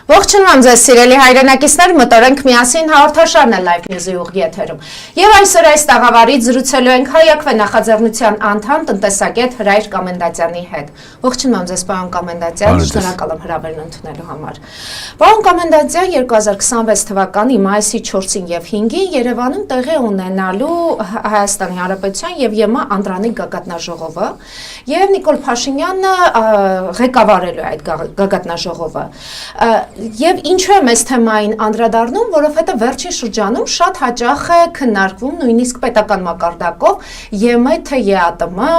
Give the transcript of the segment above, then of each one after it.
Ողջունում ձեզ սիրելի հայրենակիցներ, մտորենք միասին հաղորդաշարն է Live News-ի ուղիղ եթերում։ Եվ այսօր այս տաղավարից զրուցելու ենք Հայ-Ակվե նախաձեռնության անդամ տնտեսագետ Հրայր Կամենդատյանի հետ։ Ողջունում ձեզ պարոն Կամենդատյան, շնորհակալ եմ հրավերն ընդունելու համար։ Պարոն Կամենդատյան, 2026 թվականի մայիսի 4-ին եւ 5-ին Երևանում տեղի ունենալու Հայաստանի Հանրապետության եւ ԵՄ անդրանիկ գագաթնաժողովը եւ Նիկոլ Փաշինյանը ղեկավարելու այդ գագաթնաժողովը։ Եվ ինչու է մեզ թեմային անդրադառնում, որովհետև վերջին շրջանում շատ հաճախ է քննարկվում նույնիսկ պետական մակարդակով ԵՄ թե ԵԱՏՄ,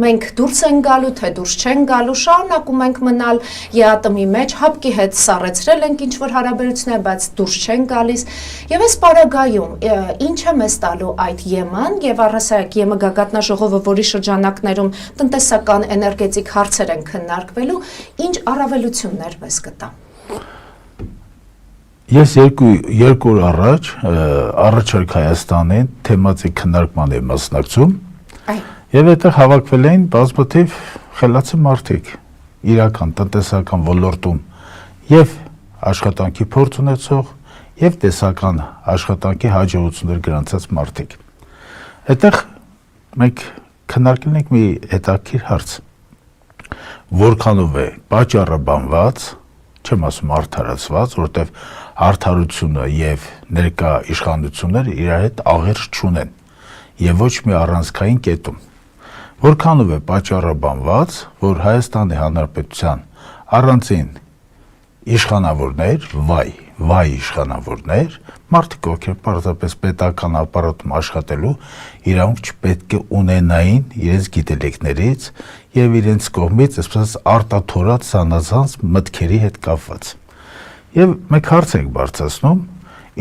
մենք դուրս են գալու, թե դուրս չեն գալու, շարունակում ենք մնալ ԵԱՏՄ-ի մեջ, ՀԱՊԿ-ի հետ սառեցրել ենք ինչ-որ հարաբերություններ, բայց դուրս չեն գալիս։ Եվ այս պարագայում ինչ է մեզ տալու այդ ԵՄ-ն եւ առհասարակ ԵՄ գագաթնաժողովը, որի շրջանակներում տնտեսական էներգետիկ հարցեր են քննարկվելու, ինչ առավելություններ մեզ կտա։ Ես երկու օր առաջ առաջարկ Հայաստանին թեմատիկ քննարկման եմ մասնակցում եւ այդտեղ հավաքվել էին բազմաթիվ խելացի մարդիկ իրական տնտեսական ոլորտում եւ աշխատանքի փորձ ունեցող եւ տեսական աշխատանքի հաջողություններ գրանցած մարդիկ։ Այդտեղ մենք քննարկել ենք մի հետաքրքիր հարց, որքանով է պատճառաբանված, չեմ ասում արդարացված, որտեղ արդարությունը եւ ներկա իշխանությունները իրար հետ աղերս չունեն եւ ոչ մի առանցքային կետում, որքանով է պատճառաբանված, որ Հայաստանի Հանրապետության առանցին իշխանավորներ, վայ իշխանավորներ, մարդիկ ովքեր պարզապես պետական ապարատում աշխատելու իրավունք չպետք է ունենային իրենց գիտելիքներից եւ իրենց կողմից այսպես արտաթորած սանձանց մտքերի հետ կապված։ Եվ մենք հարց ենք բարձրացնում,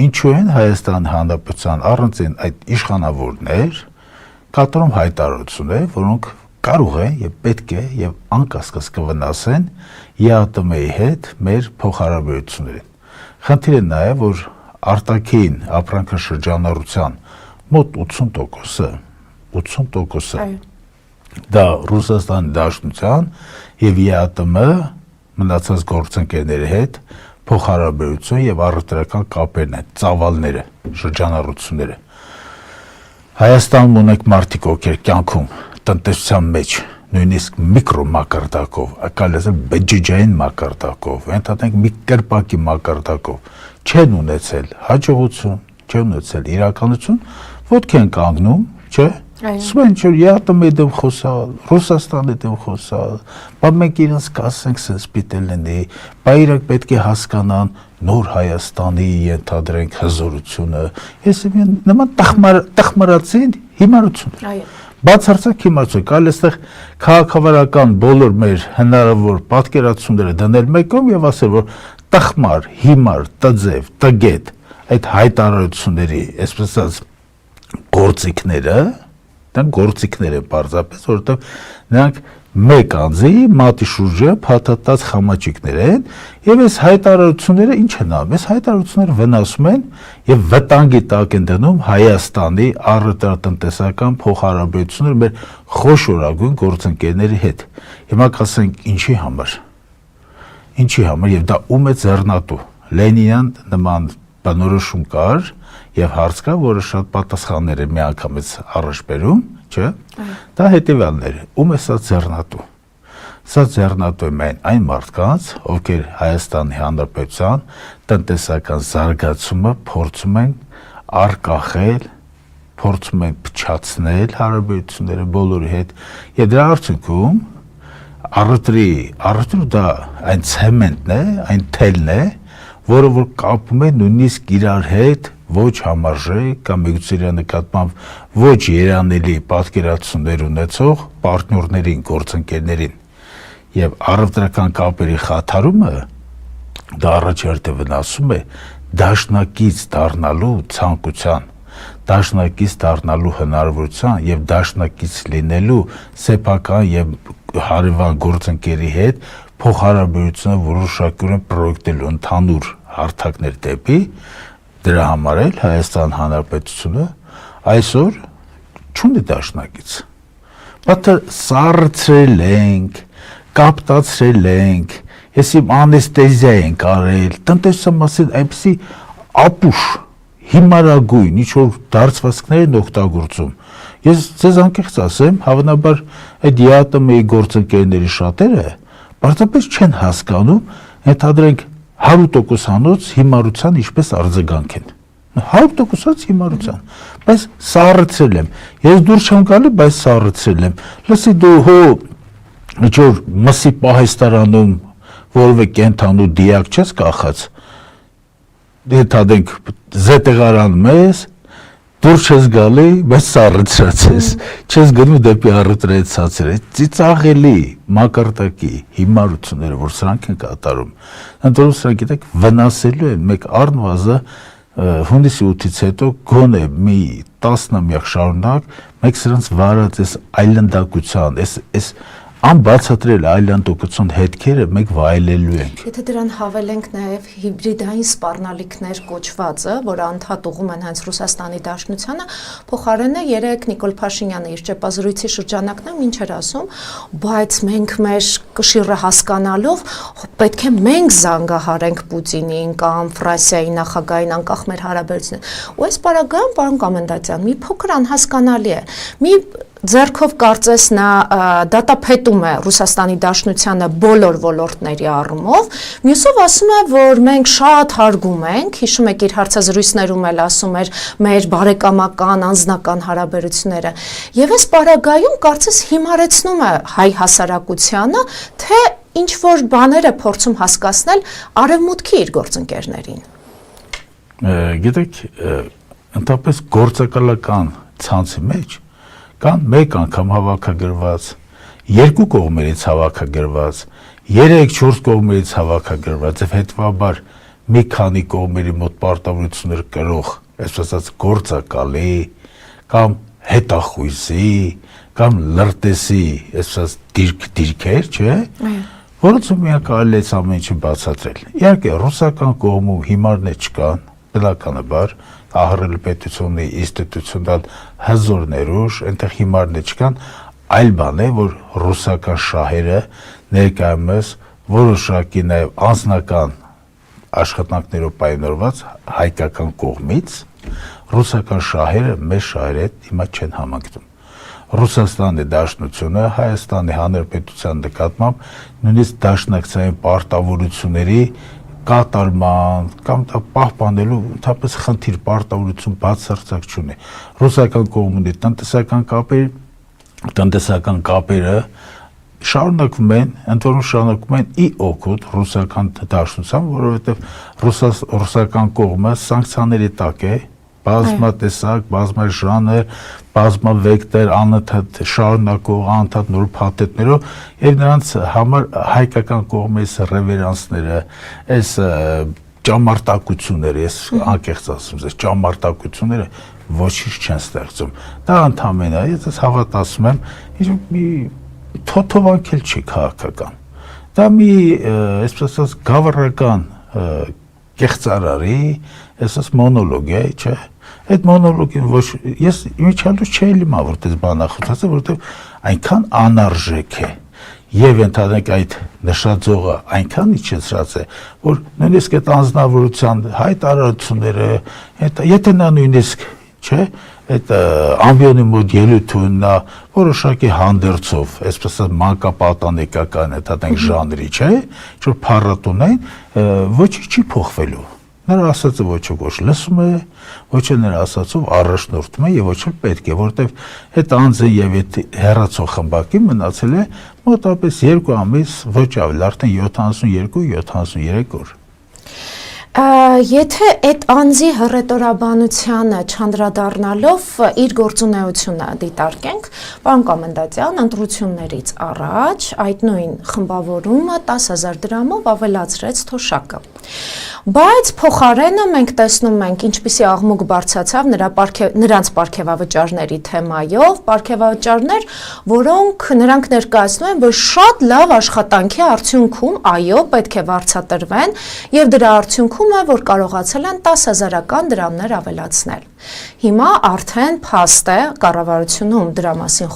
ինչու են Հայաստանի Հանրապետության առանցին այդ իշխանավորներ կատարում հայտարարություններ, որոնք կարող են եւ պետք է եւ անկասկած կվնասեն ԵԱՏՄ-ի հետ մեր փոխհարաբերություններին։ Խնդիրը նա է, որ արտաքին ապրանքաշրջանառության մոտ 80%-ը դա Ռուսաստանի Դաշնության եւ ԵԱՏՄ մնացած գործընկերների հետ փոխհարաբերություն եւ առևտրական կապերն են, ծավալները, շրջանառությունները։ Հայաստանում ունենք մարդիկ, ովքեր կյանքում տնտեսության մեջ նույնիսկ միկրո մակարդակով, ակալեզը բջջային մակարդակով, ընդհանրենք մի կրպակի մակարդակով չեն ունեցել հաջողություն, չեն ունեցել իրականություն, ոտք են կանգնում, չէ՞։ Սուեն չէ ԵԱՏՄ-ի դեմ խոսալ, Ռուսաստանի դեմ խոսալ, բա մենք իրենց կասենք սենց պիտի լինի, բա իրանք պետք է հասկանան նոր Հայաստանի ենթադրենք հզորությունը, ես նման տխմարացին հիմարություն։ Բացարձակ հիմարություն, կալ էստեղ քաղաքավարական բոլոր մեր հնարավոր պատկերացումները դնել մեկում եւ ասել, որ տխմար, հիմար, տձև, տգետ այդ հայտարարությունների, այսպես ասած, գործիքները, դա գործիքներ են պարզապես, որովհետեւ նրանք մեկ անձի մատի շուրջը փաթաթած խամաճիկներ են եւ այս հայտարարությունները ինչ են անում, այս հայտարարությունները վնասում են եւ վտանգի տակ են դնում Հայաստանի առևտրատնտեսական փոխհարաբերությունները մեր խոշորագույն գործընկերների հետ։ Հիմա կասենք ինչի համար եւ դա ում է ձեռնատու։ Լենինյան նման բնորոշում կար եւ հարց կա, որը շատ պատասխաններ է միանգամից առաջ բերում, չէ՞։ Դա հետեւյալն էր, ում է սա ձեռնատու։ Սա ձեռնատու է այն մարդկանց, ովքեր Հայաստանի Հանրապետության տնտեսական զարգացումը փորձում են արկախել, փորձում են փչացնել հարաբերությունները բոլորի հետ եւ դրա արդյունքում առևտրը դա այն ցեմենտն է, այն թելն է, որը որ կապում է նույնիսկ իրար հետ ոչ համարժեք կամ միգուցե նկատմամբ ոչ երանելի պատկերացումներ ունեցող պարտներներին, գործընկերներին եւ առևտրական կապերի խաթարումը դա առաջերտը վնասում է դաշնակից դառնալու ցանկության, դաշնակից դառնալու հնարավորության եւ դաշնակից լինելու սեփական եւ հարևան գործընկերի հետ փոխհարաբերությունը որոշակյորեն պրոյեկտելու ընդհանուր հարթակներ դեպի դրա համար էլ Հայաստան Հանրապետությունը այսօր չունի դաշնակից։ Բայց սառցրել ենք, կապտացրել ենք ես իմ անեստեզիա են կարել, տնտեսության մասին այնպեսի ապուշ, հիմարագույն, ինչ-որ դարձվածքներ են օգտագործում։ Ես ձեզ անկեղծ ասեմ, հավանաբար այդ ԵԱՏՄ-ի գործընկերների շատերը պարզապես չեն հասկանում, ենթադրենք 100% հանոց հիմարության ինչպես արձագանք են։ 100% հիմարության, բայց սառեցրել եմ։ Ես դուրս չեմ գալի, բայց սառեցրել եմ։ Լսի դու հո ինչ-որ մսի պահեստարանում որևէ կենթանու դիակ չես կախած, ենթադրենք զետեղարանում ես, դուրս չես գալի, բայց սառեցրած ես, չես գնում դեպի առուտրեցացել, ծիծաղելի մակարդակի հիմարությունները, որ սրանք են կատարում, ընդորում սրանք գիտեք վնասելու են մեկ առնվազը հունիսի 8-ից հետո գոնե մի 10-ամյակ շարունակ մեկ սրանց վարած այս այլանդակության, այս անբացատրել այլանդակության հետքերը մեկ վայելելու ենք։ Եթե դրան հավելենք նաև հիբրիդային սպառնալիքներ կոչվածը, որը անդադ ուղում են հենց Ռուսաստանի Դաշնությանը, փոխարենը երեք Նիկոլ Փաշինյանը իր ճեպազրույցի շրջանակներում ինչ էր ասում, բայց մենք մեր կշիռը հասկանալով պետք է մենք զանգահարենք Պուտինին կամ Ֆրանսիայի նախագահին անկախ մեր հարաբերություններ։ Ու այս պարագայում, պարոն Կոմենդանտյան, մի փոքր անհասկանալի է։ Մի ձեռքով կարծես նա դատապետում է Ռուսաստանի Դաշնությանը բոլոր ոլորտների առումով, մյուսով ասում է, որ մենք շատ հարգում ենք, հիշում եք իր հարցազրույցներում էլ ասում էր մեր բարեկամական, անձնական հարաբերությունները, եւ այս պարագայում կարծես հիմարեցնում է հայ հասարակությանը, թե ինչ որ բաներ է փորձում հասկացնել արևմուտքի իր գործընկերներին։ Գիտեք, ընդհանրապես գործակալական ցանցի մեջ կան մեկ անգամ հավաքագրված, երկու կողմերից հավաքագրված, 3-4 կողմերից հավաքագրված, եւ հետեւաբար մի քանի կողմերի մոտ պարտավորություններ կրող, այսպես ասած, գործակալի կամ հետախույզի կամ լրտեսի, այսպես դիրքեր, չէ՞, որոնց միակ կարելի է ամեն ինչը բացատրել։ Իհարկե, ռուսական կողմում հիմարներ չկան, բնականաբար ահռելի պետությունի ինստիտուցիոնալ հզոր ներուժ, այնտեղ հիմարներ չկան, այլ բան է, որ ռուսական շահերը ներկայումս որոշակի նաև անձնական աշխատանքներով պայմանավորված հայկական կողմից ռուսական շահերը մեր շահերի հետ հիմա չեն համընկնում։ Ռուսաստանի Դաշնությունը Հայաստանի Հանրապետության նկատմամբ նույնիսկ դաշնակցային պարտավորությունների կատարման կամ պահպանելու ընդհանրապես խնդիր պարտավորություն բացարձակ չունի։ Ռուսական կողմի տնտեսական կապերը շարունակվում են, ընդորում շարունակվում են ի օգուտ ռուսական դաշնության, որովհետև ռուսական կողմը սանկցիաների տակ է, բազմատեսակ, բազմաժանր, բազմավեկտոր, անընդհատ շարունակող, անընդհատ նոր փաթեթներով եւ նրանց համար հայկական կողմի ռևերանսները, այս ճամարտակությունները, ես անկեղծ ասում եմ, ճամարտակությունները ոչինչ չեն ստեղծում։ Դա ընդհանրապես, ես հավատացում եմ, մի թոթովանքել չի քաղաքական։ Դա մի, այսպես ասած, գավառական կեղծարարի, այսպես մոնոլոգ է, չէ՞։ Այդ մոնոլոգին ոչ ես իմիջիալուց չէի լիմա որտես բանախոսացը, որտեղ այնքան անարժեք է եւ ընդհանրենք այդ նշաձողը այնքան իջեցրած է, որ նույնիսկ այդ անձնավորության հայտարարությունները, եթե նա նույնիսկ, չէ, այդ ամբիոնի մոտ ելույթուն նա որոշակի հանդերձով, այսպես մանկապատանեկական այդ ժանրի, չէ, ինչ-որ փառատոնային, ոչինչ չի փոխվելու։ Նրա ասածը ոչ ոք ոչ լսում է, ոչ էլ նրա ասածով առաջնորդում է եւ ոչ էլ պետք է, որտեվ այդ անձը եւ այդ հեռացող խմբակի մնացել է մոտավորապես 2 ամիս, ոչ ավել, արդեն 72-73 օր։ Եթե այդ անձի հռետորաբանությանը չանդրադառնալով իր գործունեությունը դիտարկենք, պարոն Կոմենդանտյան, ընտրություններից առաջ այդ նույն խմբավորումը 10,000 դրամով ավելացրեց թոշակը։ Բայց փոխարենը մենք տեսնում ենք ինչպիսի աղմուկ բարձրացավ նրանց պարգևավճարների թեմայով, պարգևավճարներ, որոնք նրանք ներկայացնում են, որ շատ լավ աշխատանքի արդյունքում, այո, պետք է վարձատրվեն եւ դրա արդյունքում նշվում է, որ կարողացել են 10,000-ական դրամներ ավելացնել։ Հիմա արդեն փաստ է, կառավարությունում դրա մասին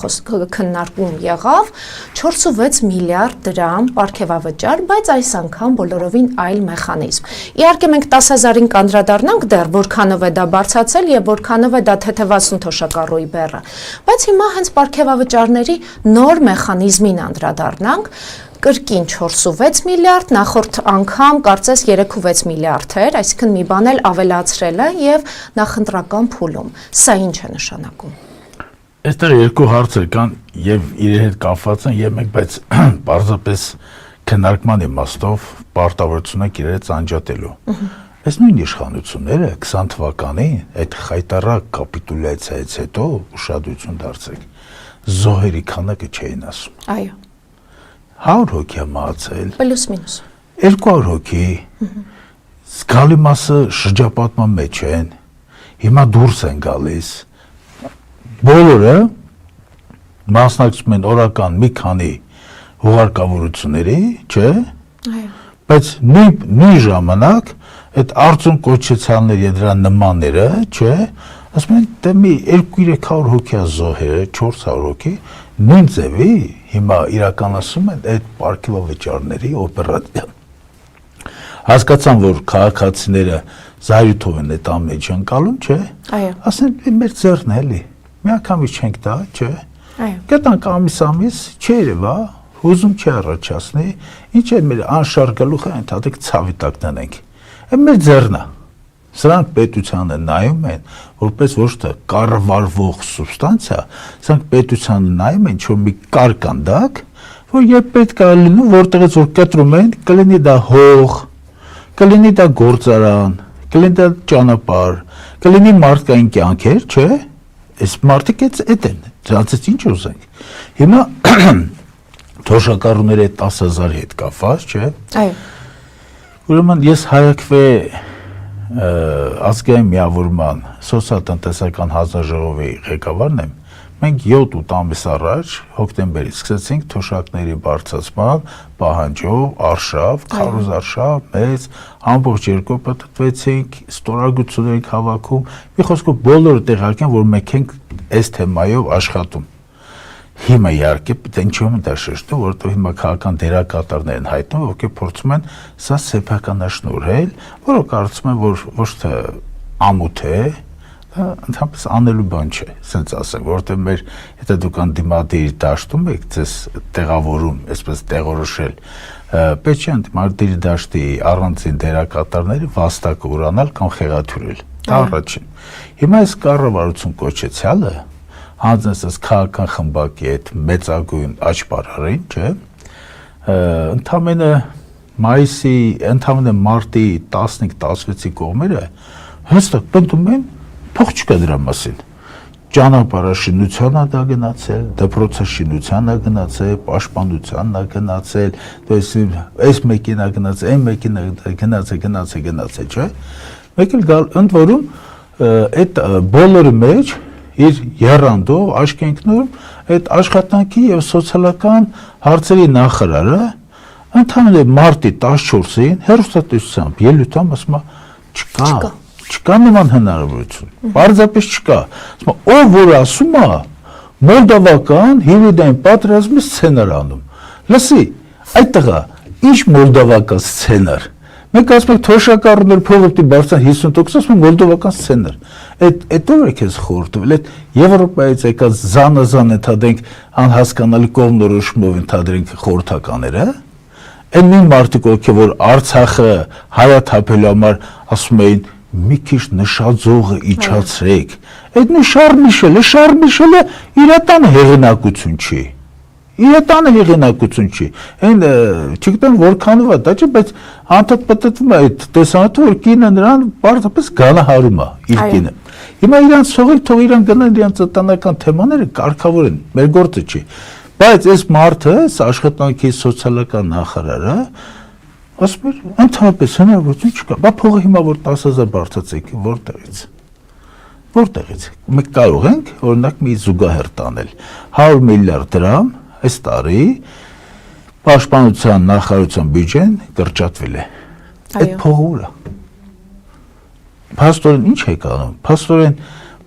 քննարկում եղավ 4.6 միլիարդ դրամ պարգևավճար, բայց այս անգամ բոլորովին այլ մեխանիզմ։ Իհարկե մենք 10,000-ին կանդրադառնանք դեռ, որքանով է դա բարձրացել եւ որքանով է դա թեթևացնում թոշակառուի բեռը, բայց հիմա հենց պարգևավճարների նոր մեխանիզմին անդրադառնանք։ Կրկին 4.6 միլիարդ, նախորդ անգամ կարծես 3.6 միլիարդ էր, այսինքն մի բան էլ ավելացրել է եւ նախընտրական փուլում։ Սա ինչ է նշանակում։ Այստեղ երկու հարցեր կան եւ իրար հետ կապված են եւ մենք բայց պարզապես քննարկման իմաստով պարտավորություն ենք իրենց անջատելու։ Այս նույն իշխանությունները 20 թվականին այդ խայտարակ կապիտուլյացիայից հետո ուշադրություն դարձրեք, զոհերի քանակը չէին ասում։ Այո։ 100 հոգի է մահացել։ Պլյուս մինուս։ 200 հոգի։ Զգալի մասը շրջապատման մեջ են։ Հիմա դուրս են գալիս։ Բոլորը մասնակցում են օրական մի քանի հուղարկավորությունների, չէ՞։ Այո։ Բայց նույն ժամանակ այդ արցուն կոչեցյալների եւ դրա նմանները, չէ՞, ասում են դե մի 200-300 հոգի զոհերը, 400 հոգի նույն ձևի հիմա իրականացում են այդ պարգևավճարների օպերացիա։ Հասկացան, որ քաղաքացիները զայրույթով են այդ ամենը ընկալում, չէ՞։ Այո։ Ասեն մեր ձեռն է էլի։ Մի անգամից չենք տա, չէ՞։ Այո։ Գտանք ամիս չերևա, հուզում չի առաջացնի, ինչ է մեր անշարժ գլուխը ընդհանրիկ ցավի տակ դնենք։ Այդ մեր ձեռն է։ Սրանք պետությանը նայում են, որպես ոչ թե կառավարվող սուբստանցիա, սրանք պետությանը նայում են, որ մի կար կանդակ, որ երբ պետք է լինում, որտեղից որ կտրում են, կլինի դա հող, կլինի դա գործարան, կլինի դա ճանապարհ, կլինի մարդկային կյանքեր, չէ՞։ Այս մարդիկ այդ են, դրանցից ինչ ուզենք։ Հիմա թոշակառուների 10,000 հետ կապված, չէ՞։ Այո։ Ուրեմն ես հայակվե ազգային միավորման սոցիալ-տնտեսական հանձնաժողովի ղեկավարն եմ, մենք 7-8 ամիս առաջ հոկտեմբերից սկսեցինք թոշակների բարձրացման պահանջով արշավ, քարոզարշավ, մեծ ամբողջ երկու պատտվեցինք, ստորագրություններ ենք հավաքում, մի խոսքով բոլորը տեղյակ են, որ մենք ենք այս թեմայով աշխատում։ Հիմա իհարկե պետք է ինչու՞ դա շեշտում, որովհետև հիմա քաղաքական դերակատարներ են հայտնում, ովքեր փորձում են սա սեփականաշնորհել, որը կարծում են, որ ոչ թե ամոթ է, դա ընդհանրապես անելու բան չէ, ասենց ասեմ, որովհետև մեր եթե դուք անդիմադերի դաշտում եք, ձեզ տեղավորում, այսպես տեղորոշել, պետք չէ անդիմադերի դաշտի առանձին դերակատարները վաստակը ուրանալ կամ խեղաթյուրել։ Դա առաջին։ Հիմա այս կառավարություն կոչեցյալը հանձնեցած քաղաքական խմբակի այդ մեծագույն աճպարարին, չէ, ընդամենը մարտի 15-16-ի կողմերը հստակ պնդում են, փող չկա դրա մասին։ Ճանապարհաշինությանն է դա գնացել, դպրոցաշինությանն է գնացել, պաշտպանությանն է գնացել, այս մեքենա գնացել, այն մեքենա գնացել, չէ։ Մեկ էլ գալ ընդ որում այդ բոլորի մեջ իր եռանդով աչքի ընկնում այդ աշխատանքի եւ սոցիալական հարցերի նախարարը ընդհանուր մարտի 14-ին հերոստատեսությամբ ելույթում ասում է չկա նման հնարավորություն, բարձրապես չկա, ասում է ով որ ասում է մոլդովական հիբրիդային պատերազմի սցենար անում, լսի այդ տղա ինչ մոլդովական սցենար, մենք ասում ենք թոշակառուներ փողը պիտի բարձրան 50%, ասում են մոլդովական սցենար, այդ ով է քեզ խորհրդվել, այդ Եվրոպայից եկած զանազան ընդհանրենք անհասկանալի կողմնորոշումով ընդհանրենք խորհրդականները, այն նույն մարդիկ ովքեր որ Արցախը հայաթափելու համար ասում էին մի քիչ նշաձողը իջացրեք, այդ նույն Շարլ Միշելը իր տանը հեղինակություն չի, այն չգիտեմ որքանով է դա չէ, բայց անդադ պատտվում է այդ տեսանյութը, որ կինը նրան պարզապես գանահարում է իր կինը։ Հիմա իրանց թողել, թող իրան գնան իրանց տնտեսական թեմաները կարգավոր են, մեր գործը չի։ Բայց այս մարդը, այս աշխատանքի սոցիալական նախարարը ասում է, ընդհանրապես հնարավորություն չկա, բա փողը հիմա որ 10,000 բարձրացեք, որտեղից։ Մենք կարող ենք օրինակ մի զուգահեռ տանել 100 միլիարդ դրամ այս տարի պաշտպանության նախարարության բյուջեն կրճատվել է։ Այդ փողը ուր է։ փաստորեն ինչ եք անում, փաստորեն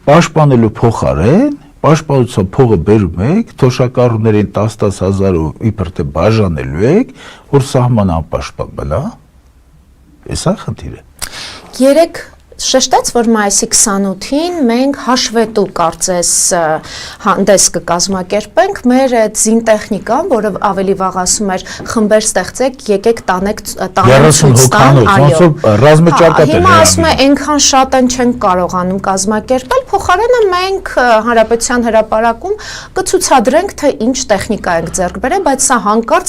պաշտպանելու փոխարեն պաշտպանության փողը բերում եք, թոշակառուներին 10 հազարով իբր թե բաժանելու եք, որ սահմանը անպաշտպան մնա, էսա խնդիրը։ Երեք շեշտեց, որ մայիսի 28-ին մենք հաշվետու կարծես հանդես կկազմակերպենք մեր այդ զինտեխնիկան, որը ավելի վաղ ասում էր խմբեր ստեղծեք, եկեք տանեք ցույց տան, այո։ Հիմա ասում է այնքան շատ են չենք կարողանում կազմակերպել, փոխարենը մենք Հանրապետության հրապարակում կցուցադրենք, թե ինչ տեխնիկա ենք ձեռք բերել, բայց սա հանկարծ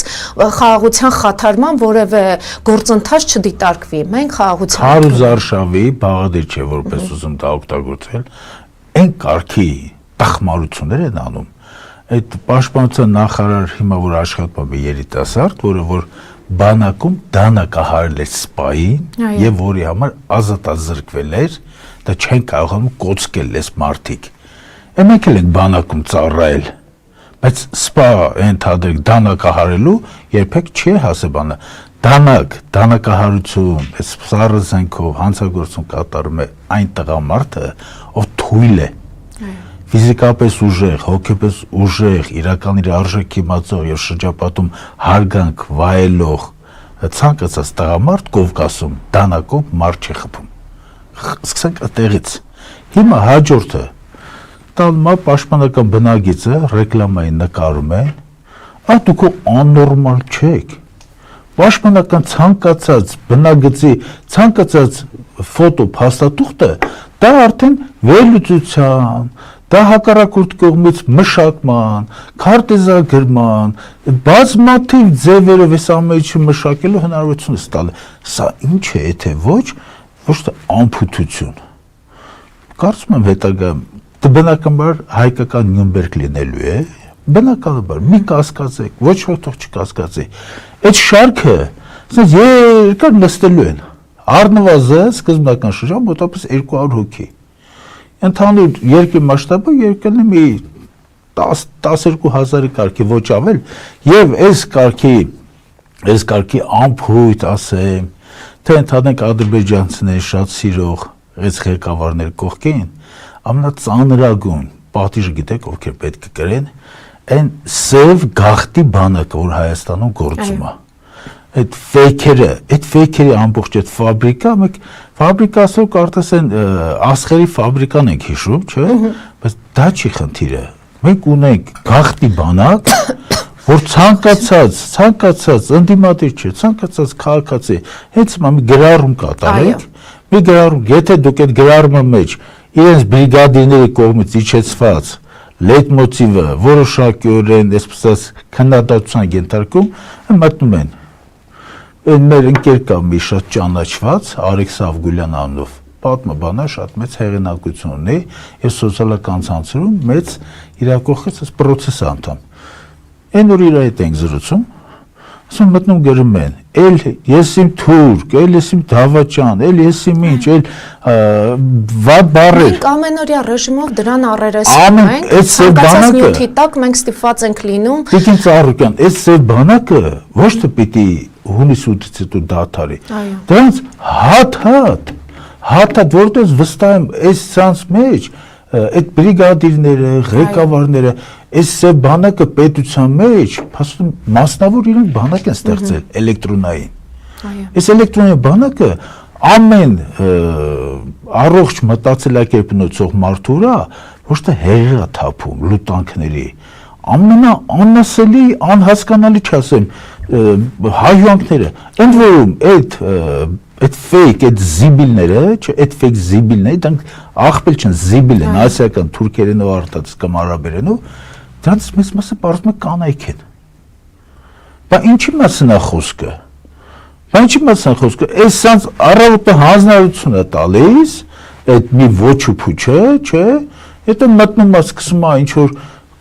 խաղաղության խաթարման որևէ գործընթաց չդիտարկվի։ Մենք խաղաղության դեր չէ, որպես ուզում դա օգտագործել, այն կարգի տխմարություններ են անում, այդ պաշտպանության նախարար հիմա որ աշխատում է երիտասարդ, որ բանակում դանակահարել է սպային եւ որի համար ազատազրկվել էր, դա չեն կարողանում կոծկել այս մարդիկ։ Մենք էլ ենք բանակում ծառայել, բայց սպա ընդհանրեք դանակահարելու երբեք չի հասեբանը։ Դանակահարություն, այս սառը զենքով հանցագործություն կատարում է այն տղամարդը, ով թույլ է, ֆիզիկապես ուժեղ, հոգեպես ուժեղ, իրական իր արժեքի իմացող եւ շրջապատում հարգանք վայելող ցանկացած տղամարդ Կովկասում դանակով մարդ չի խփում։ Սկսենք այդտեղից։ Հիմա հաջորդը տալմա պաշտպանական բնագիծը ռեկլամային նկարում են, դուք աննորմալ չեք։ Պաշտպանական ցանկացած բնագծի ցանկացած ֆոտո փաստաթուղթը դա արդեն վերլուծության, դա հակառակորդ կողմից մշակման, քարտեզագրման, բազմաթիվ ձևերով այս ամենը մշակելու հնարավորություն ստալ։ Սա ինչ է, եթե ոչ թե անփութություն։ Կարծում եմ հետագայում բնականաբար հայկական Նյուրնբերգ լինելու է, բնականաբար մի կասկածեք, ոչ ոք թող չկասկածի։ Այդ շարքը ասես երկար նստելու են։ Առնվազն սկզբնական շրջան մոտավորապես 200 հոգի։ Ընդհանուր երկրի մասշտաբը երկրն է մի 12,000-ի կարգի ոչ ավել, եւ այս կարգի ամփույթ ասեմ, թե ընդհանրենք ադրբեջանցիների շատ սիրող այս ղեկավարներ կողքին, ամենածանրագույն պատիժը գիտեք ովքեր պետք է կրեն, այն սև գաղթի բանակը, որ Հայաստանում գործում է։ Այդ ֆեյքերի ամբողջ այդ ֆաբրիկա ասող կարծես են ասխերի ֆաբրիկան ենք հիշում, չէ՞, բայց դա չի խնդիրը։ Մենք ունենք գաղթի բանակ, որ ցանկացած ընդդիմադիր չէ, ցանկացած քաղաքացի հենց մի գրառում կատարեք, մի գրառում, եթե դուք այդ գրառումը մեջ իրենց բրիգադիրների կողմից իջեցված լեյտմոտիվը որոշակիորեն այսպես քննադատության ենթարկում մտնում են։ Այն մեր ընկեր կա մի շատ ճանաչված Արեգ Սավգուլյան անունով պատմաբանա շատ մեծ հեղինակություն ունի եւ սոցիալական ցանցերում մեծ իրակողից պրոցես անդամ։ Այն որ իր հետ ենք զրուցում, ասում մտնում գրում են, էլ ես իմ թուրք, էլ ես իմ դավաճան, էլ ես իմ ինչ, էլ վատ բառեր։ Մենք ամենօրյա ռեժիմով դրան առերեսվում ենք, ցանկացած նյութի տակ մենք ստիպված ենք լինում։ Տիկին Ծառուկյան, այս սև բանակը ոչ թե պիտի հունիս 8-ից հետո դադարի։ Դրանց հատ, որտեղ վստահ եմ, այս ցանց մեջ այդ բրիգադիրները, ղեկավարները, այս սև բանակը պետության մեջ, փաստորեն մասնավոր իրենք բանակ են ստեղծել էլեկտրոնային։ Այս էլեկտրոնային բանակը ամեն առողջ մտածելակերպ ունեցող մարդու վրա ոչ թե հեղեղա թափում լուտանքների, ամենաանասելի, անհասկանալի չասեմ հայհոյանքները, ընդ որում այդ fake, այդ զիբիլները, այդ fake զիբիլները, դրանք աղբել չեն, զիբիլ են, ասիական թուրքերենով արտած կամ արաբերենով, դրանց մեծ մասը պարզվում է կանայք են։ Բա ինչի մասն է խոսքը։ Այս սանց առավոտը հանձնարարություն է տալիս, այդ մի ոչ ու փուչը, չէ, հետո մտնում է սկսում է ինչ որ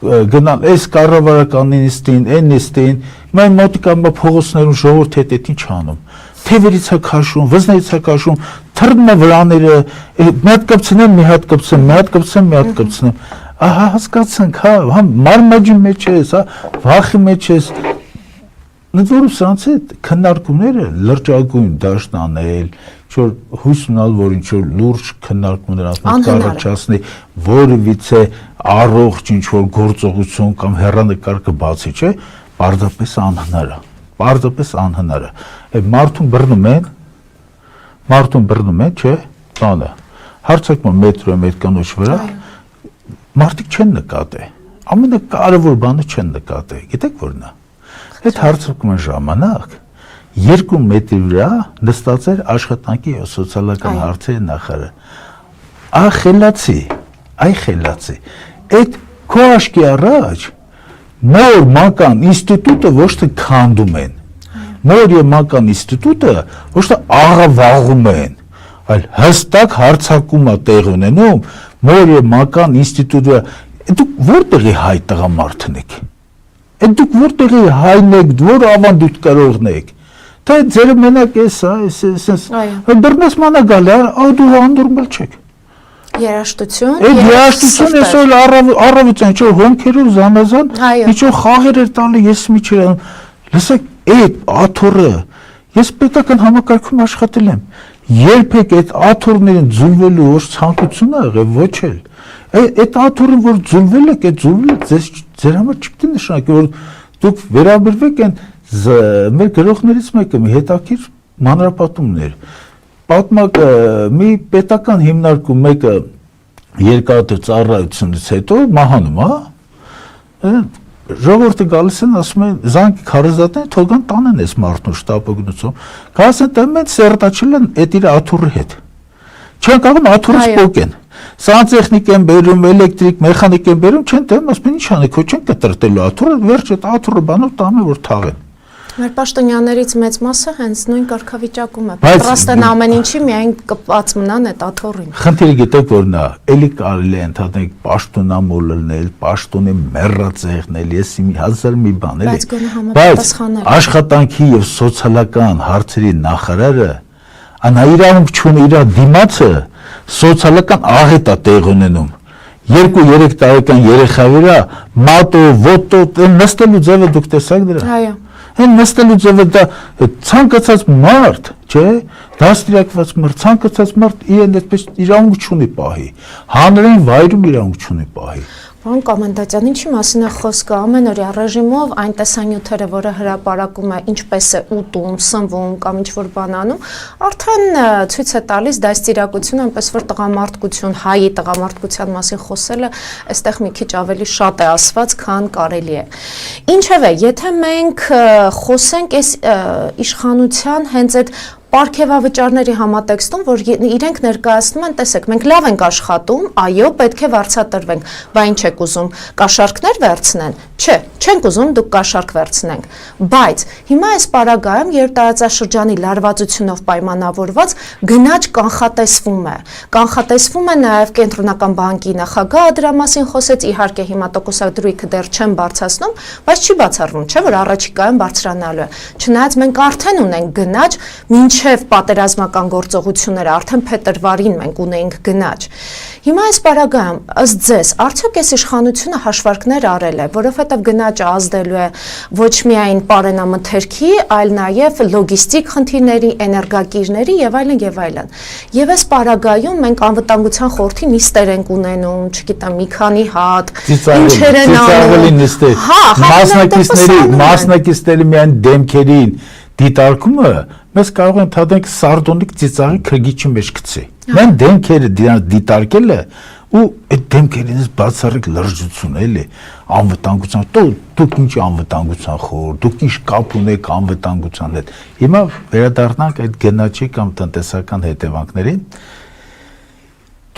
գնալ այս կառավարական նիստին, այն նիստին, մեն մոտիկա փողոցներում ժողովուրդ հետ ինչ անում։ Թևերից է քաշում, վզներից է քաշում, թռնում է վրաները, մի հատ կպցնեմ, մի հատ կպցնեմ, մի հատ կպցնեմ, մի հատ կպցնեմ։ Ահա հասկացանք, հա, մարմաճի մեջ ես, հա, վախի մեջ ես։ Ընդ որում սրանց այդ քննարկումները լրջագույն դաշտ անել, Որ հույս ունալ, որ ինչ-որ լուրջ քննարկումներ կառաջացնի, որևիցե առողջ ինչ-որ գործողություն կամ հեռանկար կբացի, չէ, պարզապես անհնար է։ Պարզապես անհնար է։ Այդ մարդուն բռնում են, չէ, բանը։ Հարցակման մետրոյի մեր կանոչ վրա մարդիկ չեն նկատի։ Ամենակարևոր բանը չեն նկատի։ Գիտեք որն է։ Այդ հարցակման ժամանակ 2 մետրի վրա նստած էր աշխատանքի եւ սոցիալական հարցերի նախարարը։ Այ խելացի։ Այդ քո աչքի առաջ նոր մանկան ինստիտուտը ոչ թե քանդում են։ Նոր եւ մանկան ինստիտուտը ոչ թե աղավաղում են, այլ հստակ հարցակում է տեղ ունենում նոր եւ մանկան ինստիտուտը։ Դուք որտեղի հայ տղամարդն եք։ Դուք որտեղի հայն եք, որ ավանդույթ կարողն եք։ Թե ձերը մենակ բռնես մանա գալի, դու անդուրմել չեք։ Երաշտություն։ Այդ երաշտություն այսօր առավոտյան ինչ-որ հոնքերով զանազան, ինչ-որ խաղեր էր տալի, ես մի չեմ։ Լսեք, այդ աթոռը, ես պետական համակարգում աշխատել եմ։ Երբեք այդ աթոռներին ձուլվելու ոչ ցանկություն ա եղել, ոչ էլ։ Այդ աթոռը, որ ձուլվել եք, այդ ձուլվելը ձեր համար չպետք է նշանակի, որ դուք վերաբերվեք են մեր գրողներից մեկը մի հետաքրքիր մանրապատումներ պատմակ մի պետական հիմնարկում մեկը երկարատև ծառայությունից հետո մահանում է ժողովուրդը գալիս են ասում են զանգ քարեզատեն թողան տանեն այս մարդուն շտապօգնություն գալիս են մենք սերտաչել են այդ իր աթոռի հետ չեն կարող աթոռը սպոկեն սանտեխնիկ են բերում էլեկտրիկ մեխանիկ են բերում չեն տեմ ասում են ինչ անեք քո չեն կտրտելու աթոռը վերջ այդ աթոռը բանով տանը որ թաղեն Մեր պաշտոնյաներից մեծ մասը հենց նույն կարգավիճակում է։ Պատրաստ են ամեն ինչի միայն կպած մնան այդ աթոռին։ Խնդիրը գիտեք որն է, էլի կարելի է ընդհանրենք պաշտոնամոլ լնել, պաշտոնի մեռածեղնել, ես մի հազար մի բան էլի։ Բայց աշխատանքի եւ սոցիալական հարցերի նախարարը անա իրավունք չունի իր դիմացը սոցիալական աղետ է տեղ ունենում։ 2-3 տարեկան երեխա վրա մատո, ոտո, նստելու ձևը դուք տեսաք դրա։ Այո։ Են նստելու ձևը դա ցանկացած մարդ, չէ, դաստիարակված մարդ, ցանկացած մարդ իրեն այդպես իրավունք չունի պահի, հանրային վայրում իրավունք չունի պահի։ Պարոն Կոմենդանտյան, ինչի մասին է խոսքը ամենօրյա ռեժիմով այն տեսանյութերը, որը հրապարակում է, ինչպես է ուտում, սնվում կամ ինչ-որ բան անում, արդեն ցույց է տալիս դաստիարակություն, այնպես որ տղամարդկություն, հայի տղամարդկության մասին խոսելը այստեղ մի քիչ ավելի շատ է ասված, քան կարելի է։ Ինչևէ, եթե մենք խոսենք այս իշխանության հենց այդ Պարգևավճարների համատեքստում, որ իրենք ներկայացնում են, տեսեք, մենք լավ ենք աշխատում, այո, պետք է վարձատրվենք, բա ինչ եք ուզում, կաշառքներ վերցնեն, չէ, չենք ուզում դուք կաշառք վերցնենք, բայց հիմա այս պարագայում, երբ տարածաշրջանի լարվածությունով պայմանավորված գնաճ կանխատեսվում է նաև Կենտրոնական բանկի նախագահը դրա մասին խոսեց, իհարկե հիմա տոկոսադրույքը դեռ չեն բարձրացնում, բայց չի բացառվում, չէ, որ առաջիկայում բարձրանալու է, չնայած մենք արդեն ունենք գնաճ, մինչև պատերազմական գործողությունները արդեն փետրվարին մենք ունեինք գնաճ։ Հիմա այս պարագայում ըստ ձեզ արդյոք այս իշխանությունը հաշվարկներ արել է, որովհետև գնաճը ազդելու է ոչ միայն պարենամթերքի, այլ նաև լոգիստիկ խնդիրների, էներգակիրների եւ այլն եւ այլն։ Եվ այս պարագայում մենք անվտանգության խորհրդի նիստեր ենք ունենում, չգիտեմ, մի քանի հատ, ինչեր են անում։ Մասնակիցների միայն դեմքերին դիտարկումը մեզ կարող են թադենք սարդոնիկ ծիծաղի քրգիչի մեջ գցի։ Մենք դեմքերը դիտարկելը ու այդ դեմքերից բացառիկ լրջություն էլի անվտանգության դուք ինչ անվտանգության խոր դուք ինչ կապ ունեք անվտանգության հետ հիմա վերադառնանք այդ գնաճի կամ տնտեսական հետևանքներին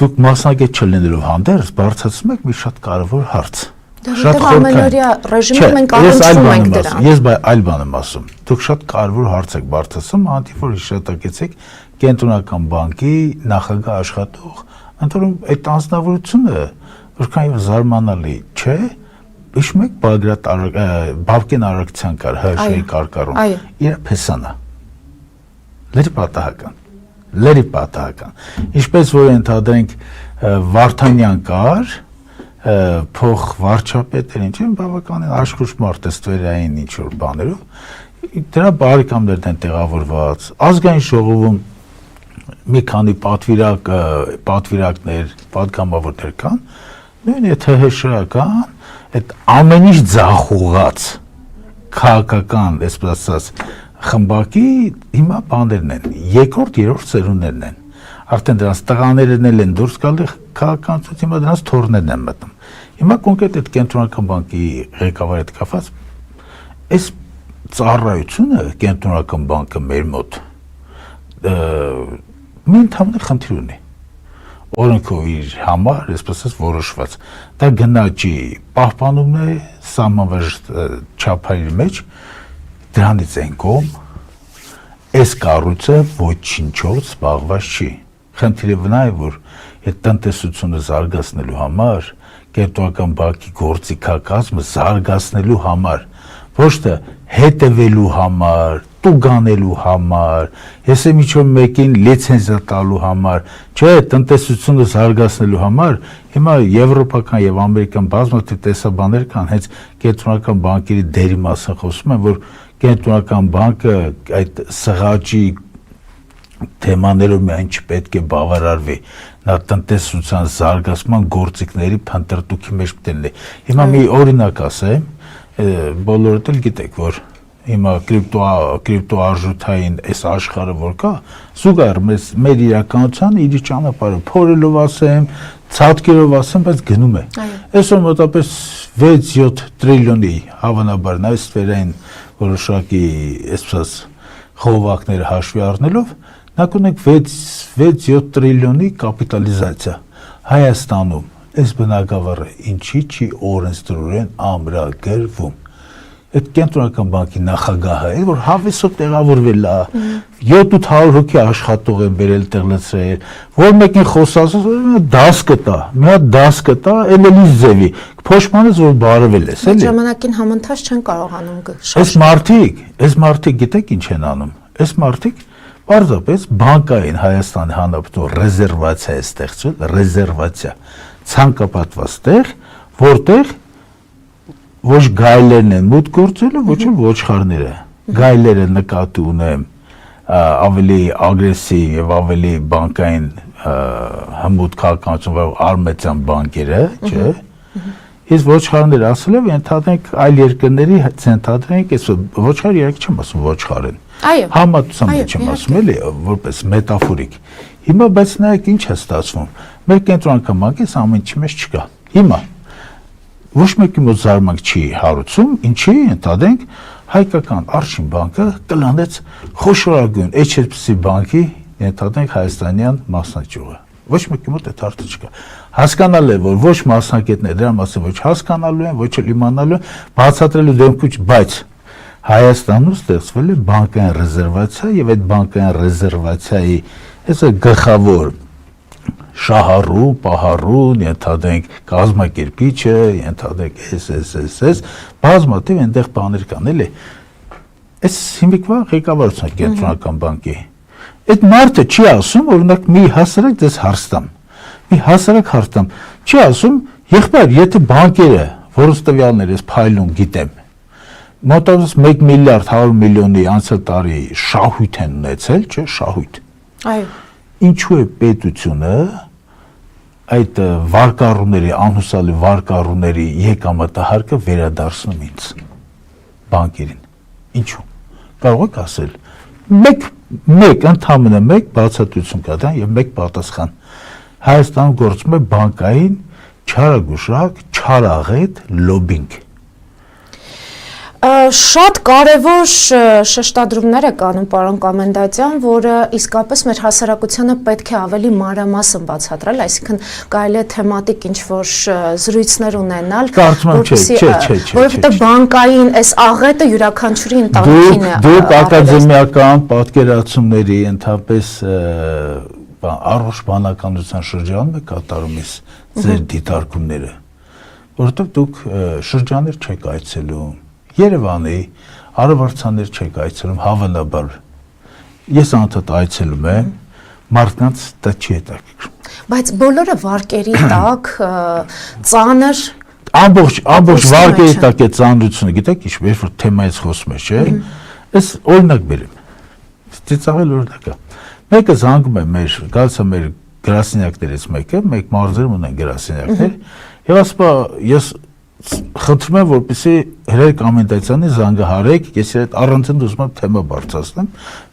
դուք մասնակից չլինելով հանդերձ բարձրացնում եք մի շատ կարևոր հարց Շատ ամենօրյա ռեժիմում մենք առնչվում ենք դրան։ Ես այլ բան եմ ասում։ Դուք շատ կարևոր հարց եք բարձրացնում, անտիֆոր հիշատակեցեք Կենտրոնական բանկի նախագահ աշխատող, ընդհանրում այդ անձնավորությունը որքան զարմանալի չէ, հիշում եք Բաբկեն Արաքցյան կար ՀՀՇ-ի կարկառում, իր փեսանա։ Լերի պատահական։ Ինչպես որ ընդհանրենք Վարդանյան կար փող վարչապետ էր ինչ բավականին աշխուժ մարդ է ստվերային ինչ որ բաներով դրա բարեկամներն են տեղավորված ազգային ժողովում մի քանի պատվիրակներ, պատգամավորներ կան, նույն եթե ՀՇ-ական այդ ամեն ինչ ձախողած քաղաքական, այսպես ասած, խմբակի հիմա բաներն են, երկրորդ, երրորդ սերունդներն են, արդեն դրանց տղաներն են դուրս գալի քաղաքականություն, հիմա դրանց թոռներն են մտնում։ Հիմա կոնկրետ այդ կենտրոնական բանկի ղեկավարի հետ կապված այս ծառայությունը կենտրոնական բանկը մեր մոտ մի ընդհանուր խնդիր ունի։ Օրենքով իր համար, այսպես ասած, որոշված։ Դա գնաճի պահպանումն է սահմանված չափերի մեջ, դրանից են կողմ այս կառույցը ոչինչով զբաղված չի։ Խնդիրը վնա է, որ այդ տնտեսությունը զարգացնելու համար, կենտրոնական բանկի գործիքակազմը զարգացնելու համար, ոչ թե հետևելու համար, տուգանելու համար, ես եմ իջում մեկին լիցենզիա տալու համար, չէ, տնտեսությունը զարգացնելու համար, հիմա եվրոպական եւ ամերիկան բազմաթիվ տեսաբաններ կան, հենց կենտրոնական բանկերի դերի մասին խոսում են, որ կենտրոնական բանկը այդ սղաճի թեմաներով միայն չպետք է բավարարվի, նա տնտեսության զարգացման գործիքների փնտրտուքի մեջ պետք է լինի։ Հիմա մի օրինակ ասեմ, բոլորդ էլ գիտեք, որ հիմա կրիպտոարժութային այս աշխարհը որ կա, զուգահեռ մեր իրականության իր ճանապարհը փորելով ասեմ, ցածկերով ասեմ, բայց գնում է։ Այսօր մոտավորապես 6-7 տրիլիոնի հավանաբար նայ սֆերային որոշակի այսպես խողովակները հաշվի առնելով, նա կունենք 6-7 տրիլիոնի կապիտալիզացիա Հայաստանում։ Այս բնակավարը ինչի չի օրենսդրորեն ամրագրվում։ Այդ կենտրոնական բանկի նախագահը է, որ հավեսով տեղավորվել է, 700 հոգի աշխատող են բերել տեղլացրել, որ մեկին խոսած որ դաս կտա, մի հատ դաս կտա, էլի ձևի, փոշմանից որ բարվել է, էլի։ Ժամանակին համընթաց չեն կարողանում Այս մարդիկ գիտեք ինչ են անում։ Այս մարդիկ պարզապես բանկային Հայաստանի Հանրապետության ռեզերվացիա է ստեղծել, ռեզերվացիա, ցանկապատված տեղ, որտեղ ոչ գայլերն են մուտք գործելու, ոչ էլ ոչխարները։ Գայլերը նկատի ունեմ ավելի ագրեսիվ եւ ավելի բանկային հմուտ քաղաքականություն արմենիան բանկերը, չէ։ Իսկ ոչխարները ասել եմ, ընդհանրենք այլ երկրների ցենտրենք, այս ոչխարը երեք չեմ ասում ոչխար են։ Համատուցամ չեմ ասում, էլի, որպես մետաֆորիկ։ Հիմա բայց նայեք ինչ է ստացվում։ Մեր կենտրոնական բանկի ամեն ինչի մեջ չկա։ Հիմա ոչ մեկի մոտ զարմանք չի հարուցում, ինչի ընդհանրենք հայկական Արշին բանկը կլանեց խոշորագույն HSBC բանկի ընդհանրենք հայաստանյան մասնաճյուղը։ Ոչ մեկի մոտ այդ հարցը չկա։ Հասկանալ է, որ ոչ մասնակիցները դրա մասին ոչ հասկանալու են, ոչ էլ իմանալու են, բացատրելու դեմքուց, բայց Հայաստանում ստեղծվել է բանկային ռեզերվացիա եւ այդ բանկային ռեզերվացիայի այսը գլխավոր շահառու, պահառուն, ենթադրենք կազմակերպիչը, ենթադրենք SSSS, բազմաթիվ այնտեղ բաներ կան, էլի։ Այս հիմիկվա ղեկավարության կենտրոնական բանկի։ Այդ մարդը չի ասում, օրինակ մի հասարակ դες հարստամ։ Մի հասարակ հարստամ, չի ասում, եղբայր, եթե բանկերը, որոնց տվյալներ ես փայլում գիտեմ, մոտավորապես 1 միլիարդ 100 միլիոնի անցյալ տարի շահույթ են ունեցել, չէ, շահույթ։ Այո։ Ինչու է պետությունը այդ վարկառուների, անհուսալի վարկառուների եկամտահարկը վերադարձնում ինձ բանկերին։ Ինչու։ Կարող եք ասել։ Մեկ ընդհանրապես մեկ բացատրություն կա դա եւ մեկ պատասխան։ Հայաստանում գործում է բանկային չարագուշակ, չարաղետ լոբինգ։ Շատ կարևոր շեշտադրումներ է կանում պարոն Կոմենդանտյան, որը իսկապես մեր հասարակությանը պետք է ավելի մանրամասն բացատրել, այսինքն կարելի է թեմատիկ ինչ-որ զրույցներ ունենալ, որովհետև բանկային այս աղետը յուրաքանչյուրի ընտանիքին է։ Դուք ակադեմիական պատկերացումների ընդհանրապես առողջ բանականության շրջանում եք կատարում ձեր դիտարկումները, որովհետև դուք շրջաններ չեք այցելում, Երևանի արևարցաններ չեք այցելում, հավանաբար ես անդադ այցելում եմ, մարդկանց դա չի հետաքրքրում։ Բայց բոլորը վարկերի տակ, ծանր ամբողջ վարկերի տակ է ծանրությունը, գիտեք ինչ, երբ որ թեմայից խոսում ես, չէ՞։ Այս օրինակ բերեմ։ Ծիծաղել օրինակը։ Մեկը զանգում է մեր, գալիս է մեր գրասենյակներից մեկը, մեկ մարզերում ունեն գրասենյակներ, եւ ասում է, ես խնդրում եմ, որպեսզի հրեր կոմենտացիանի զանգահարեք, ես այդ առանցին ուզում եմ թեմա բարձրացնեմ։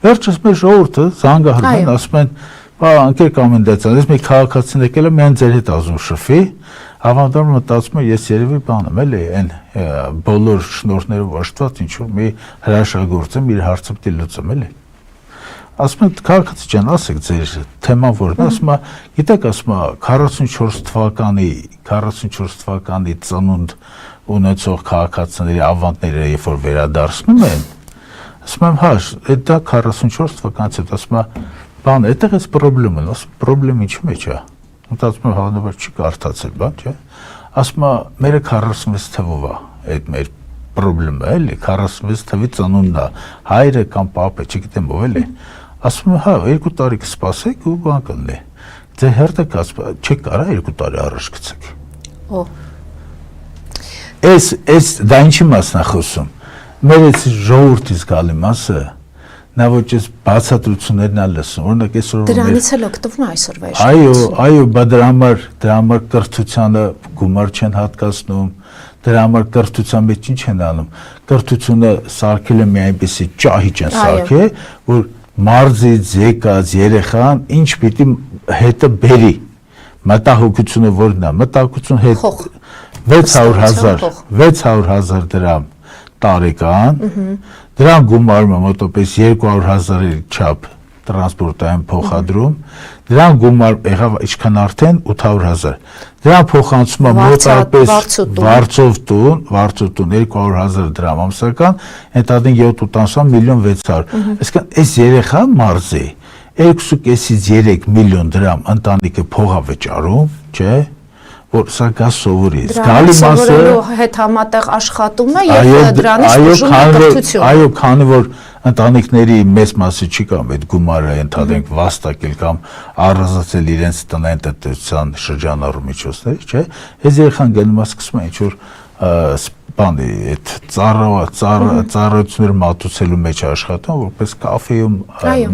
Վերջս մեր ժողովուրդը զանգահարում են, ասում են, բա անկեր կոմենտացիան, ես մի քաղաքացին եկել է, միայն ձեր հետ ասում շփվի, ավանդորը մտածում է, ես երևի բան եմ, էլի, այն բոլոր շնորհներով աշտված ինչ որ մի հրաշագործ եմ, իր հարցը պետք է լուծեմ, էլի։ Ասում են, քաղաքացի ջան, ասեք ձեր թեման որն է, ասում է, գիտեք, ասում է, 44 թվականի ծնունդ ունեցող քաղաքացիների ավանդները երբ որ վերադարձնում են, ասում եմ, հա, դա 44 թվականից հետ, ասում է, բան, այդտեղ էս պրոբլեմ են, ասում, պրոբլեմ ինչի մեջ է, մտածում եմ, հավանաբար չի կարդացել, բան, չէ, ասում է, մերը 46 թվով է, այդ մեր պրոբլեմը, էլի, 46 թվի ծնունդն է, հայրը կամ պապը, չգիտեմ ով էլի, ասում եմ, հա, 2 տարի կսպասեք ու բան կլինի, ձեր հերթը չեք կարա 2 տարի առաջ գցեք։ Էս դա ինչի մասն է խոսում, մեր այս ժողովրդից գալի մասը, նա ոչ այս բացատրություններն է լսում, օրինակ այսօր դրանից էլ օգտվում է այսօրվա այո, բա դրա համար կրթությանը գումար չեն հատկացնում, դրա համար կրթության մեջ ինչ են անում, կրթությունը սարքել է մի այնպեսի ճահիճ են սարքել, որ մարզից եկած երեխան ինչ պիտի հետը բերի, մտահոգությունը որն է, մտահոգություն հետ 600,000 դրամ տարեկան, դրան գումարում է մոտապես 200,000-ի չափ տրանսպորտային փոխադրում, դրան գումար եղավ ինչքան արդեն 800,000, դրան փոխանցում է մոտապես վարձով տուն 200,000 դրամ ամսական, ընդհանրին 7.6 միլիոն 600, այսինքն այս երեխան մարզի 2.5-ից 3 միլիոն դրամ ընտանիքը փող է վճարում, չէ, որ սա գա սովորի, զգալի մասը սովորելու հետ համատեղ աշխատում է եւ դրանից բուժում է կրթություն։ Այո, քանի որ ընտանիքների մեծ մասը չի կամ այդ գումարը ընդհանրենք վաստակել կամ առանձնացել իրենց տնային տնտեսության շրջանառու միջոցների, չէ, այս երեխան գնում է սկսում է ինչ որ բանի այդ ծառայություններ մատուցելու մեջ աշխատում, որպես կաֆեում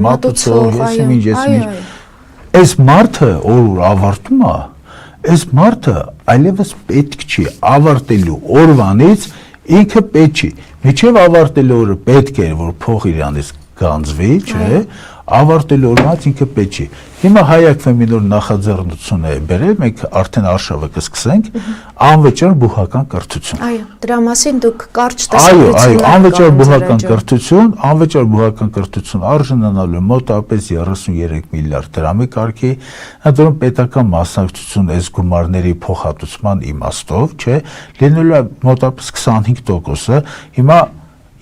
մատուցող, ես այս մարդը որ ավարտում է, այս մարդը այլևս պետք չի ավարտելու օրվանից ինքը պետք չի, միջև ավարտելու օրը պետք է որ փող իրանից գանձվի, չէ, ավարտելու օրվանից ինքը պետք չի։ Հիմա հայակվեմ մի նոր նախաձեռնություն է բերել, մենք արդեն արշավը կսկսենք, անվճար բուհական կրթություն։ Այո, դրա մասին դուք կարճ տեսանյութ անվճար բուհական կրթություն արժանանալու մոտավորապես 33 միլիարդ դրամի կարգի, դրան պետական մասնակցություն այս գումարների փոխհատուցման իմաստով, չէ, լինելու է մոտավորապես 25%-ը, հիմա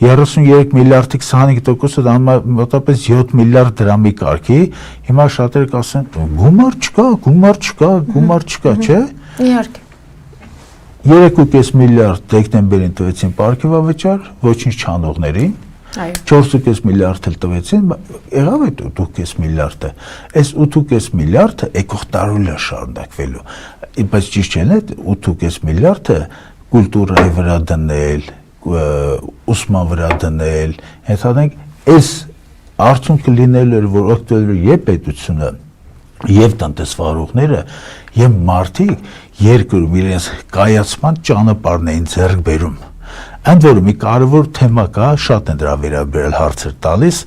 33 միլիարդի 25%-ը դա մոտավորապես 7 միլիարդ դրամի կարգի, հիմա շատերը կասեն, գումար չկա, չէ։ Իհարկե։ 3.5 միլիարդ դեկտեմբերին տվեցին պարգևավճար, ոչինչ չանողներին, 4.5 միլիարդ էլ տվեցին, եղավ այդ 8.5 միլիարդը, այս 8.5 միլիարդը եկող տարուլ է շարունակվելու, բայց ճիշտ չէ, 8.5 միլիարդը կուլտուրայի վրա դնել, ուսման վրա դնել, հետանենք այս արդյունքը լինելու էր, որ օգտվելու եւ պետությունը, եւ տնտեսվարողները, եւ մարդիկ երկրում իրենց կայացման ճանապարհն էին ձեռք բերում։ Ընդ որում մի կարևոր թեմա կա, շատ են դրա վերաբերել հարցեր տալիս,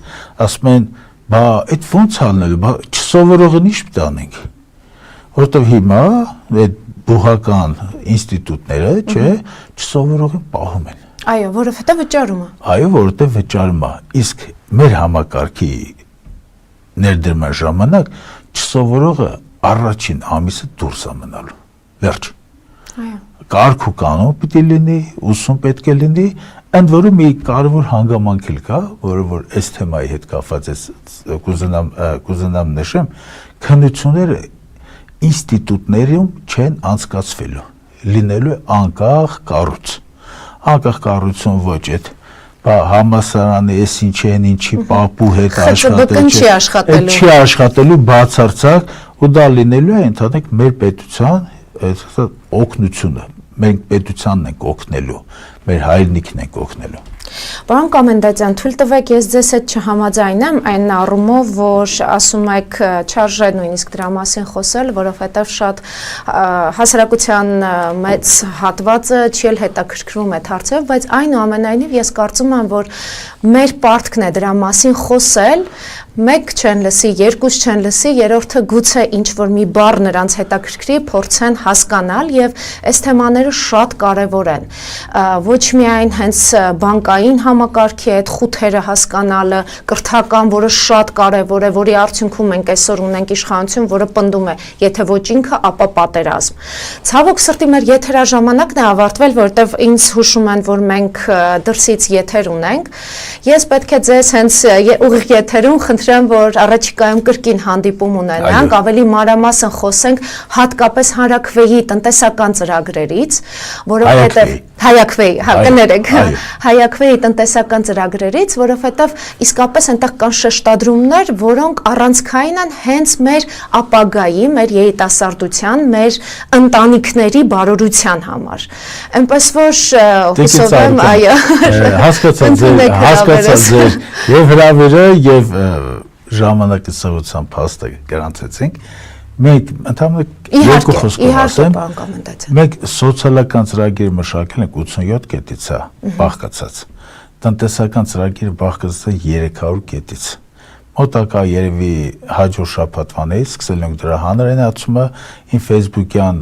ասում են, բա այդ ո՞նց անելու, բա չսովորողն ինչ պիտի անենք։ Որտեւ հիմա այդ բուհական ինստիտուտները, չէ, չսովորողին պահում են։ Այո, որովհետև վճարում է։ Այո, որովհետև վճարում է։ Իսկ մեր համակարգի ներդրման ժամանակ չսովորողը առաջին ամիսը դուրս է մնալու։ Վերջ։ Այո։ Կարգ ու կանոն պիտի լինի, ուսում պետք է լինի, ընդ որում մի կարևոր հանգամանք էլ կա, որը որ այս թեմայի հետ կապված է կուզենամ նշեմ, քննությունները ինստիտուտներում չեն անցկացվելու, լինելու է անկախ կառույց։ Անկախ կառույցում ոչ այդ համասարանի էս ինչ են, ինչի պապու հետ աշխատել, չի աշխատելու բացարձակ ու դա լինելու է ընդհանրենք մեր պետության օգնությունը, մենք պետությանն ենք օգնելու, մեր հայրենիքն ենք օգնելու։ Պարոն Կոմենդանտյան, թույլ տվեք ես ձեզ հետ չհամաձայնեմ այն առումով, որ ասում եք չարժե նույնիսկ դրա մասին խոսել, որովհետև շատ հասարակության մեծ հատվածը չի էլ հետաքրքրվում այդ հարցով, բայց այնուամենայնիվ ես կարծում եմ, որ մեր պարտքն է դրա մասին խոսել, մեկ չեն լսի, երկուս չեն լսի, երրորդը գուցե ինչ-որ մի բառ նրանց հետաքրքրի, փորձեն հասկանալ եւ այս թեմաները շատ կարեւոր են։ Ոչ միայն հենց բանկային համակարգի այդ խութերը հասկանալը, կրթական, որը շատ կարեւոր է, որի արդյունքում մենք այսօր ունենք իշխանություն, որը պնդում է, եթե ոչ ինքը, ապա պատերազմ։ Ցավոք սրտի մեր եթերաժամանակն է ավարտվել, որտեղ ինձ հուշում են, որ մենք դրսից եթեր ունենք։ Ես պետք է ձեզ հենց ուղիղ եթերում խնդրեմ, որ առաջիկայում կրկին հանդիպում ունենանք, ավելի մանրամասն խոսենք հատկապես Հանրաքվեի տնտեսական ծրագրերից, որովհետև Հայաքվեի, կներեք, Հայաքվեի տնտեսական ծրագրերից, որովհետև իսկապես այնտեղ կան շեշտադրումներ, որոնք առանցքային են հենց մեր ապագայի, մեր երիտասարդության, մեր ընտանիքների բարօրության համար։ Այնպես որ հուսով եմ, այո, հասկացա ձեր եւ հրավերը եւ ժամանակի սղության փաստը գրանցեցինք։ Մենք ընդհանրապես երկու խոսքով ասեմ, մենք սոցիալական ծրագիր մշակել ենք 87 կետից է բաղկացած, տնտեսական ծրագիրը բաղկացած է 300 կետից, մոտակա երևի հաջորդ շաբաթվանից սկսել ենք դրա հանրայնացումը, իմ Facebook-յան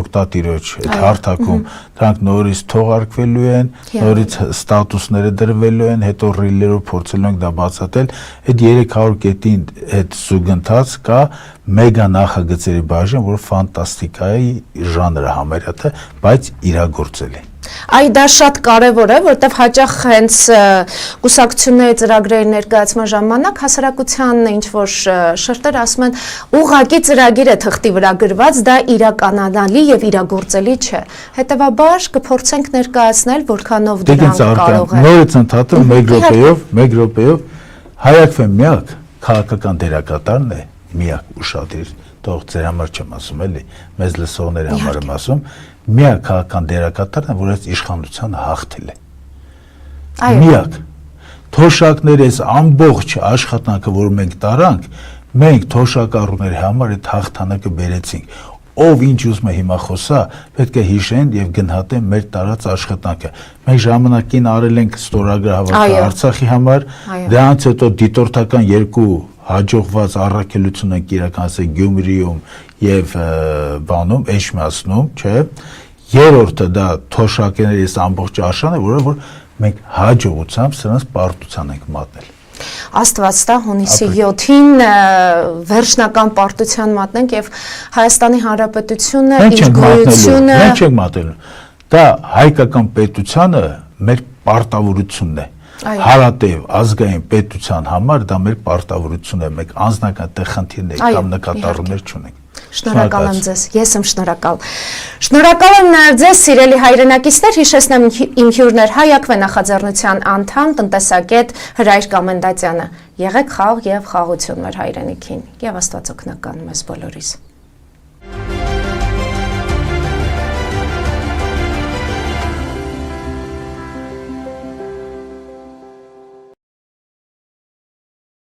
օգտատիրոջ հարթակում դրանք նորից թողարկվելու են, նորից ստատուսները դրվելու են, հետո ռիլերով փորձելու ենք դա բացատրել, այդ 300 կետին հետ զուգընթաց կա մեգա նախագծերի բաժին, որ ֆանտաստիկայի ժանրը համարյա թե, բայց իրագործելի։ Այ դա շատ կարևոր է, որտեղ հաճախ հենց կուսակցությունների ծրագրերի ներկայացման ժամանակ հասարակության ինչ-որ շերտեր ասում են ուղղակի ծրագիր է թղթի վրա գրված, դա իրականանալի եւ իրագործելի չէ։ Հետևաբար կփորձենք ներկայացնել, որքանով դրանք կարող են։ Նորից ընդհատում 1 րոպեով Հայաքվե միակ քաղաքական դերակատարն է, միակ ուշադիր, թող ձեր համար չեմ ասում էլի, մեզ լսողների համար եմ ասում, միակ քաղաքական դերակատարն է, որ այս իշխանությունը հաղթել է։ Միակ։ Թոշակների այս ամբողջ աշխատանքը, որ մենք տարանք, մենք թոշակառուների համար այդ հաղթանակը բերեցինք։ Ով ինչ ուզում է հիմա խոսա, պետք է հիշեն եւ գնահատեն մեր տարած աշխատանքը։ Մենք ժամանակին արել ենք ստորագրահավաք Արցախի համար, դրանից հետո դիտորդական երկու հաջողված առաքելություն ենք իրականացել Գյումրիում եւ բանում, Էջմիածնում, չէ։ Երրորդը դա թոշակների ամբողջ աշանը, որ մենք հաջողությամբ սրանց պարտության ենք մատնել։ Աստված տա հունիսի 7-ին վերջնական պարտության մատնենք եւ Հայաստանի Հանրապետությունը իր գոյությունը մենք չենք մատելու։ Դա հայկական պետությանը մեր պարտավորությունն է։ Հարատև ազգային պետության համար դա մեր պարտավորությունն է, մենք անձնական տեղ խնդիրներ կամ նկատառումներ չունենք։ Շնորհակալ եմ ձեզ, ես եմ շնորհակալ։ Շնորհակալ եմ նաև ձեզ, սիրելի հայրենակիցներ, հիշեցնեմ իմ հյուրներ Հայաքվե նախաձեռնության անդամ, տնտեսագետ Հրայր Կոմենդանտյանը։ Եղեք խաղ եւ խաղաղություն մեր հայրենիքին եւ Աստված օգնական մեզ բոլորիս։